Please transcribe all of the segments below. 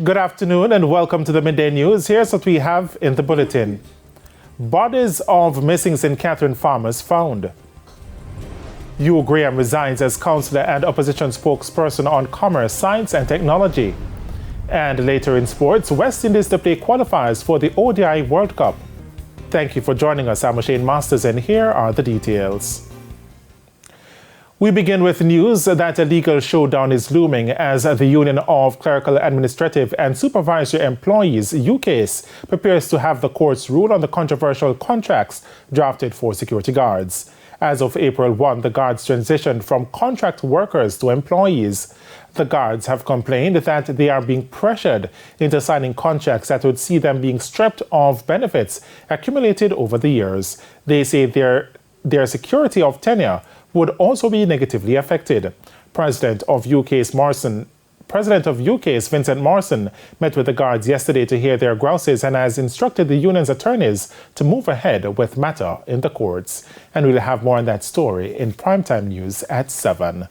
Good afternoon and welcome to the Midday News. Here's what we have in the bulletin. Bodies of missing St. Catherine farmers found. Hugh Graham resigns as councillor and opposition spokesperson on commerce, science and technology. And later in sports, West Indies to play qualifiers for the ODI World Cup. Thank you for joining us. I'm Shane Masters and here are the details. We begin with news that a legal showdown is looming as the Union of Clerical, Administrative and Supervisory Employees, UCASE, prepares to have the courts rule on the controversial contracts drafted for security guards. As of April 1, the guards transitioned from contract workers to employees. The guards have complained that they are being pressured into signing contracts that would see them being stripped of benefits accumulated over the years. They say their security of tenure would also be negatively affected. President of UCASE Vincent Morrison met with the guards yesterday to hear their grouses and has instructed the union's attorneys to move ahead with matter in the courts. And we'll have more on that story in primetime news at 7.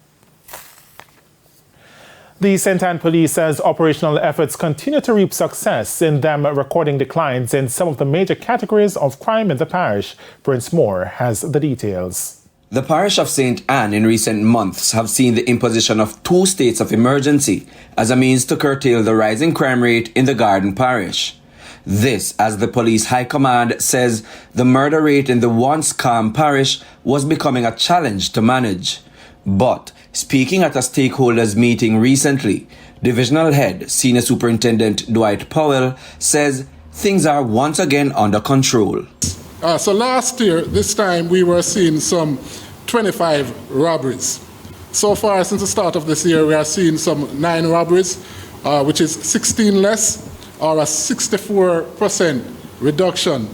The St. Anne Police says operational efforts continue to reap success in them recording declines in some of the major categories of crime in the parish. Prince Moore has the details. The parish of St. Anne in recent months have seen the imposition of 2 states of emergency as a means to curtail the rising crime rate in the Garden parish. This, as the police high command says, the murder rate in the once calm parish was becoming a challenge to manage. But speaking at a stakeholders meeting recently, Divisional Head Senior Superintendent Dwight Powell says things are once again under control. So last year, this time, we were seeing some 25 robberies. So far, since the start of this year, we are seeing some 9 robberies, which is 16 less, or a 64% reduction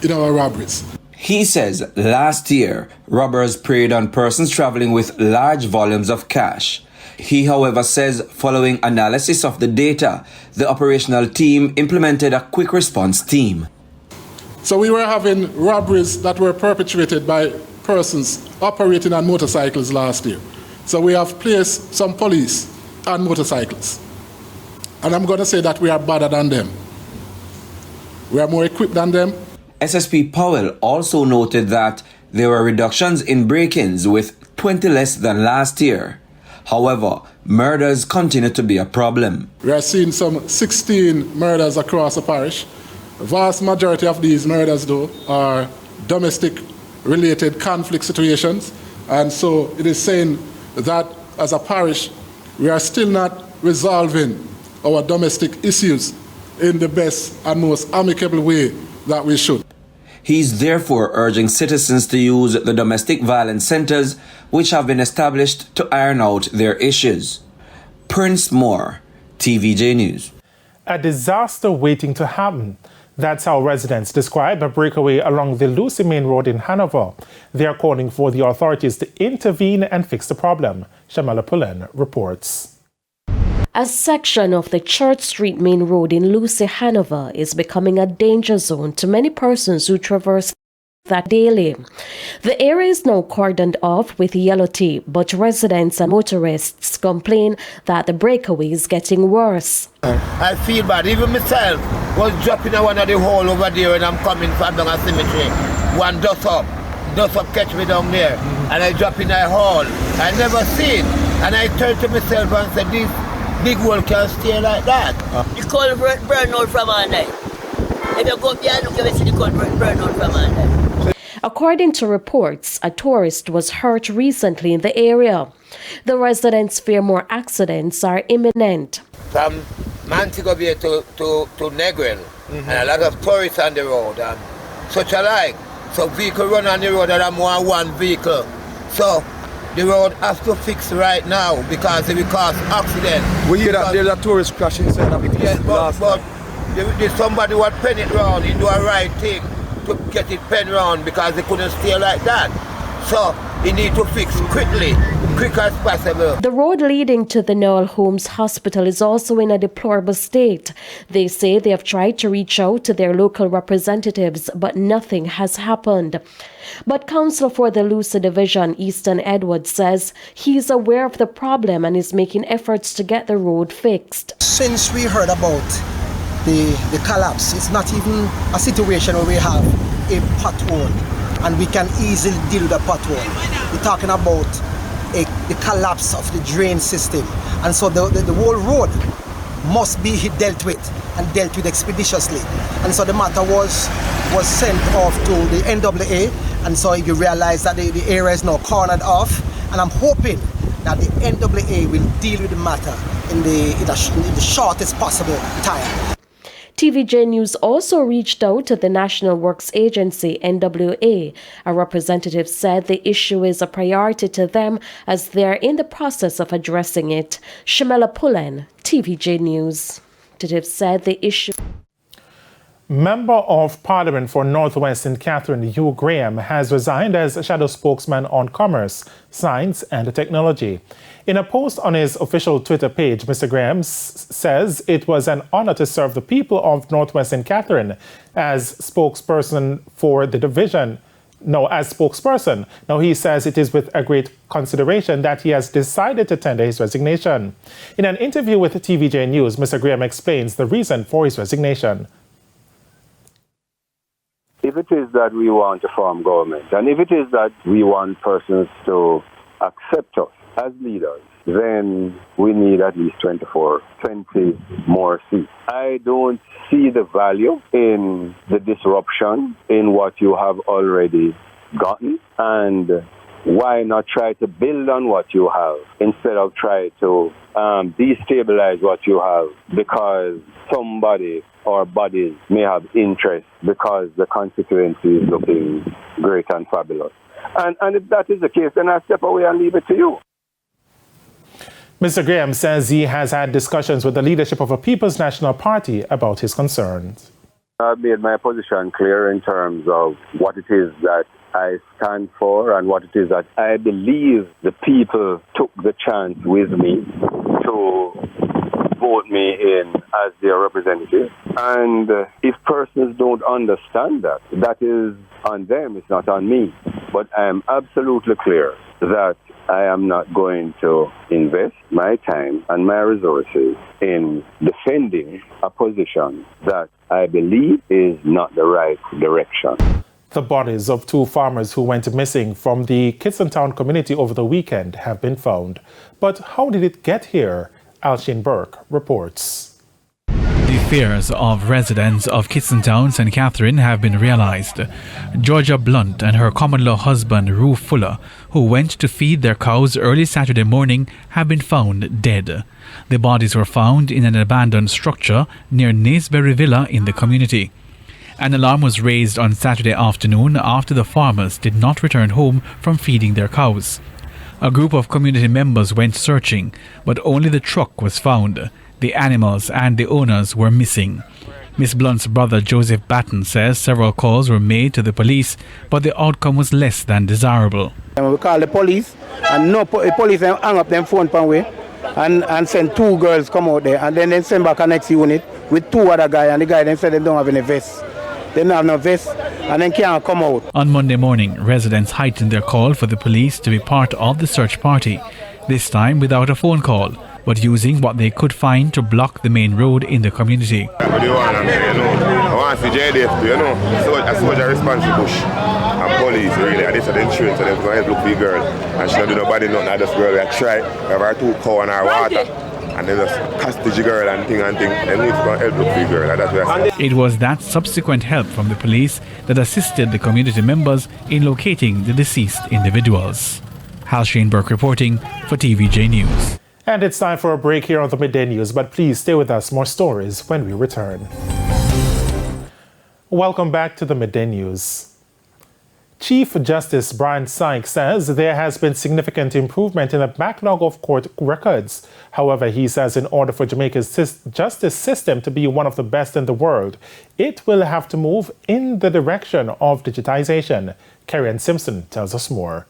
in our robberies. He says last year, robbers preyed on persons traveling with large volumes of cash. He, however, says following analysis of the data, the operational team implemented a quick response team. So we were having robberies that were perpetrated by persons operating on motorcycles last year. So we have placed some police on motorcycles. And I'm going to say that we are better than them. We are more equipped than them. SSP Powell also noted that there were reductions in break-ins with 20 less than last year. However, murders continue to be a problem. We are seeing some 16 murders across the parish. The vast majority of these murders, though, are domestic-related conflict situations. And so it is saying that as a parish, we are still not resolving our domestic issues in the best and most amicable way that we should. He's therefore urging citizens to use the domestic violence centers which have been established to iron out their issues. Prince Moore, TVJ News. A disaster waiting to happen. That's how residents describe a breakaway along the Lucy Main Road in Hanover. They are calling for the authorities to intervene and fix the problem. Shamala Pullen reports. A section of the Church Street Main Road in Lucy, Hanover is becoming a danger zone to many persons who traverse that daily. The area is now cordoned off with yellow tape, but residents and motorists complain that the breakaway is getting worse. I feel bad. Even myself was dropping one of the hole over there when I'm coming from down a cemetery. One dust up catch me down there, and I drop in a hole. I never seen, and I turned to myself and said, this big hole can stay like that. The coal burn out from all night. If you go up there, look, you will see the coal burn out from all night. According to reports, a tourist was hurt recently in the area. The residents fear more accidents are imminent. From Montego Bay to Negril, and a lot of tourists on the road, and such alike. So vehicles run on the road and I'm one vehicle. So the road has to fix right now because it will cause accident. We hear that there's a tourist crash inside of it. Yes, but there's somebody what pen it round, he do a right thing to get it pen round because they couldn't stay like that. So he need to fix quickly, quick as possible. The road leading to the Noel Holmes Hospital is also in a deplorable state. They say they have tried to reach out to their local representatives, but nothing has happened. But Councillor for the Lucy Division, Easton Edwards, says he is aware of the problem and is making efforts to get the road fixed. since we heard about the collapse, it's not even a situation where we have a pothole and we can easily deal with a pothole. We're talking about the collapse of the drain system. And so the whole road must be dealt with and dealt with expeditiously. And so the matter was sent off to the NWA, and so you realize that the area is now cornered off, and I'm hoping that the NWA will deal with the matter in the shortest possible time. TVJ News also reached out to the National Works Agency, NWA. A representative said the issue is a priority to them as they're in the process of addressing it. Shamela Pullen, TVJ News. Representative said the issue. Member of Parliament for Northwestern Catherine Hugh Graham has resigned as shadow spokesman on commerce, science and technology. In a post on his official Twitter page, Mr. Graham says it was an honor to serve the people of Northwestern Catherine as spokesperson for the division. As spokesperson. Now, he says it is with a great consideration that he has decided to tender his resignation. In an interview with TVJ News, Mr. Graham explains the reason for his resignation. If it is that we want to form government, and if it is that we want persons to accept us as leaders, then we need at least 20 more seats. I don't see the value in the disruption in what you have already gotten, and why not try to build on what you have instead of try to destabilize what you have because somebody or bodies may have interest because the constituency is looking great and fabulous. And if that is the case, then I step away and leave it to you. Mr. Graham says he has had discussions with the leadership of a People's National Party about his concerns. I've made my position clear in terms of what it is that I stand for and what it is that I believe the people took the chance with me to vote me in as their representative. And if persons don't understand that, that is on them, it's not on me. But I am absolutely clear that I am not going to invest my time and my resources in defending a position that I believe is not the right direction. The bodies of two farmers who went missing from the Kitson town community over the weekend have been found. But how did it get here? Alsheen Burke reports. The fears of residents of Kitson Town, St. Catherine have been realized. Georgia Blunt and her common-law husband, Rue Fuller, who went to feed their cows early Saturday morning, have been found dead. The bodies were found in an abandoned structure near Naseberry Villa in the community. An alarm was raised on Saturday afternoon after the farmers did not return home from feeding their cows. A group of community members went searching, but only the truck was found. The animals and the owners were missing. Miss Blunt's brother Joseph Batten says several calls were made to the police, but the outcome was less than desirable. We called the police, and the police hung up them phone and sent two girls come out there, and then they send back a next unit with two other guys, and the guy then said they don't have any vest. They don't have no vest, and then can't come out. On Monday morning, residents heightened their call for the police to be part of the search party, this time without a phone call, but using what they could find to block the main road in the community. What do you want? I want to see JDF, a soldier response to bush and police, really. And this is the insurance, so they're going to help look for the girl. And she don't do nobody nothing, I just girl, we try, we have our 2 cow and our water. And they just hostage the girl and thing. And we need to help look for the girl. And that's what I said. It was that subsequent help from the police that assisted the community members in locating the deceased individuals. Alsheen Burke reporting for TVJ News. And it's time for a break here on the Midday News, but please stay with us. More stories when we return. Welcome back to the Midday News. Chief Justice Brian Sykes says there has been significant improvement in the backlog of court records. However, he says in order for Jamaica's justice system to be one of the best in the world, it will have to move in the direction of digitisation. Karen Simpson tells us more.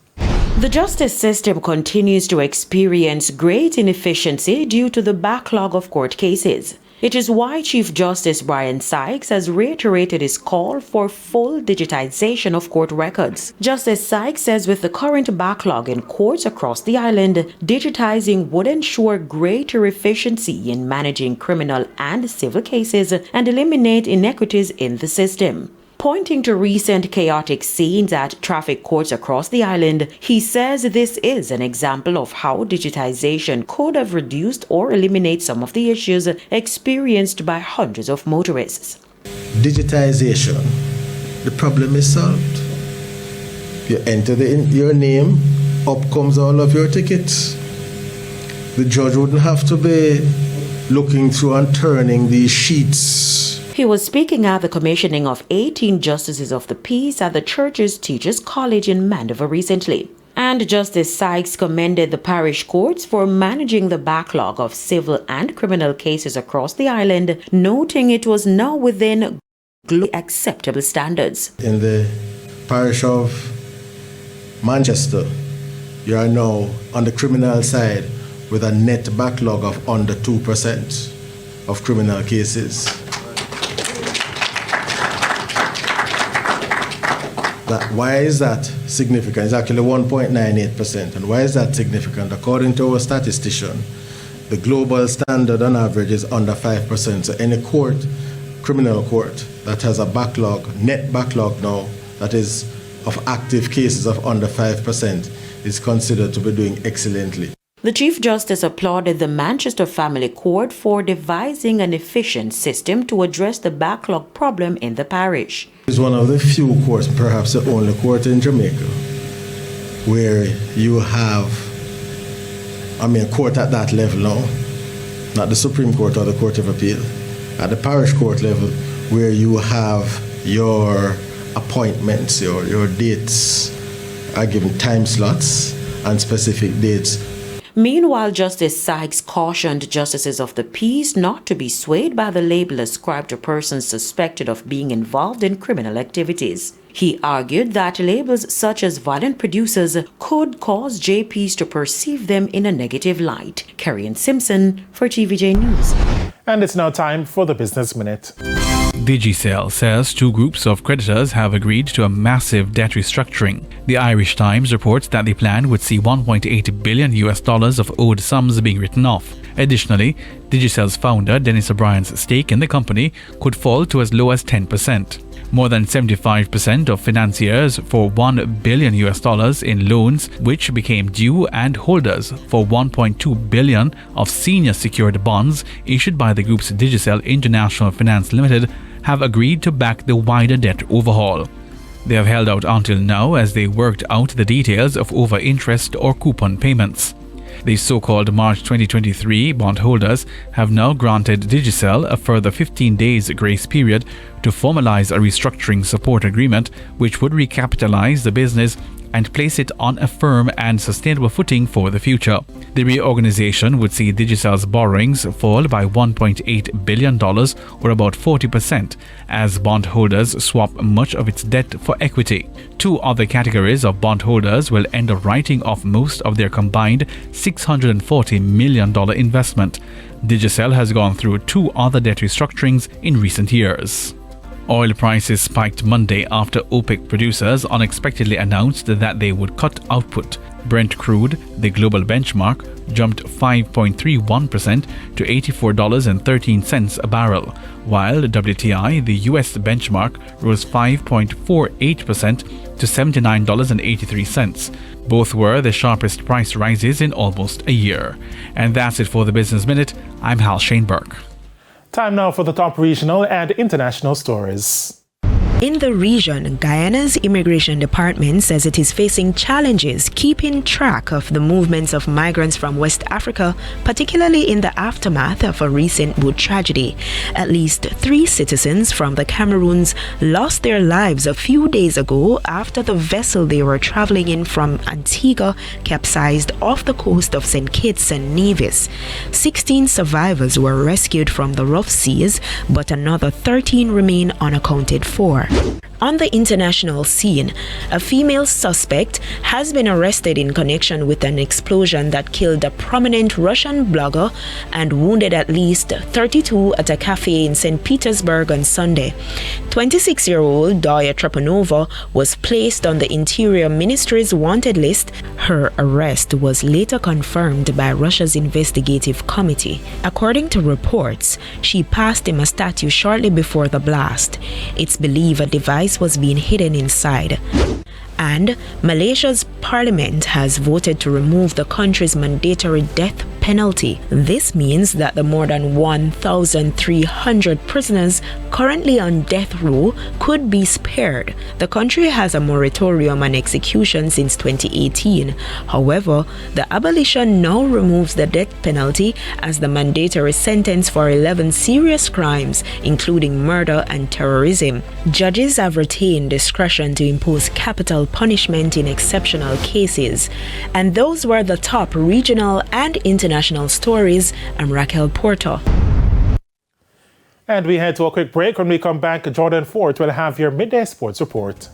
The justice system continues to experience great inefficiency due to the backlog of court cases. It is why Chief Justice Brian Sykes has reiterated his call for full digitization of court records. Justice Sykes says with the current backlog in courts across the island, digitizing would ensure greater efficiency in managing criminal and civil cases and eliminate inequities in the system. Pointing to recent chaotic scenes at traffic courts across the island, he says this is an example of how digitization could have reduced or eliminated some of the issues experienced by hundreds of motorists. Digitization, the problem is solved. You enter your name, up comes all of your tickets. The judge wouldn't have to be looking through and turning these sheets. He was speaking at the commissioning of 18 Justices of the Peace at the Church's Teachers College in Hanover recently. And Justice Sykes commended the parish courts for managing the backlog of civil and criminal cases across the island, noting it was now within globally acceptable standards. In the parish of Manchester, you are now on the criminal side with a net backlog of under 2% of criminal cases. Why is that significant? It's actually 1.98%. And why is that significant? According to our statistician, the global standard on average is under 5%. So any court, criminal court, that has a backlog, net backlog now, that is of active cases of under 5%, is considered to be doing excellently. The Chief Justice applauded the Manchester Family Court for devising an efficient system to address the backlog problem in the parish. It's one of the few courts, perhaps the only court in Jamaica, where you have, court at that level now, not the Supreme Court or the Court of Appeal, at the parish court level, where you have your appointments, your dates are given time slots and specific dates. Meanwhile, Justice Sykes cautioned Justices of the Peace not to be swayed by the label ascribed to persons suspected of being involved in criminal activities. He argued that labels such as violent producers could cause JPs to perceive them in a negative light. Carrie Simpson for TVJ News. And it's now time for the Business Minute. Digicel says two groups of creditors have agreed to a massive debt restructuring. The Irish Times reports that the plan would see $1.8 billion of owed sums being written off. Additionally, Digicel's founder Dennis O'Brien's stake in the company could fall to as low as 10%. More than 75% of financiers for $1 billion in loans which became due and holders for $1.2 billion of senior secured bonds issued by the group's Digicel International Finance Limited have agreed to back the wider debt overhaul. They have held out until now as they worked out the details of over-interest or coupon payments. The so-called March 2023 bondholders have now granted Digicel a further 15 days grace period to formalize a restructuring support agreement which would recapitalize the business and place it on a firm and sustainable footing for the future. The reorganization would see Digicel's borrowings fall by $1.8 billion or about 40% as bondholders swap much of its debt for equity. Two other categories of bondholders will end up writing off most of their combined $640 million investment. Digicel has gone through two other debt restructurings in recent years. Oil prices spiked Monday after OPEC producers unexpectedly announced that they would cut output. Brent crude, the global benchmark, jumped 5.31% to $84.13 a barrel, while WTI, the US benchmark, rose 5.48% to $79.83. Both were the sharpest price rises in almost a year. And that's it for the Business Minute. I'm Hal Shaneberg. Time now for the top regional and international stories. In the region, Guyana's immigration department says it is facing challenges keeping track of the movements of migrants from West Africa, particularly in the aftermath of a recent boat tragedy. At least 3 citizens from the Cameroons lost their lives a few days ago after the vessel they were traveling in from Antigua capsized off the coast of St. Kitts and Nevis. 16 survivors were rescued from the rough seas, but another 13 remain unaccounted for. On the international scene, a female suspect has been arrested in connection with an explosion that killed a prominent Russian blogger and wounded at least 32 at a cafe in St. Petersburg on Sunday. 26-year-old Darya Trapanova was placed on the Interior Ministry's wanted list. Her arrest was later confirmed by Russia's investigative committee. According to reports, she passed him a statue shortly before the blast. It's believed a device was being hidden inside. And Malaysia's parliament has voted to remove the country's mandatory death penalty. This means that the more than 1,300 prisoners currently on death row could be spared. The country has a moratorium on execution since 2018. However, the abolition now removes the death penalty as the mandatory sentence for 11 serious crimes, including murder and terrorism. Judges have retained discretion to impose capital punishment in exceptional cases. And those were the top regional and international stories. I'm Raquel Porto. And we head to a quick break. When we come back, Jordan Fort will have your midday sports report.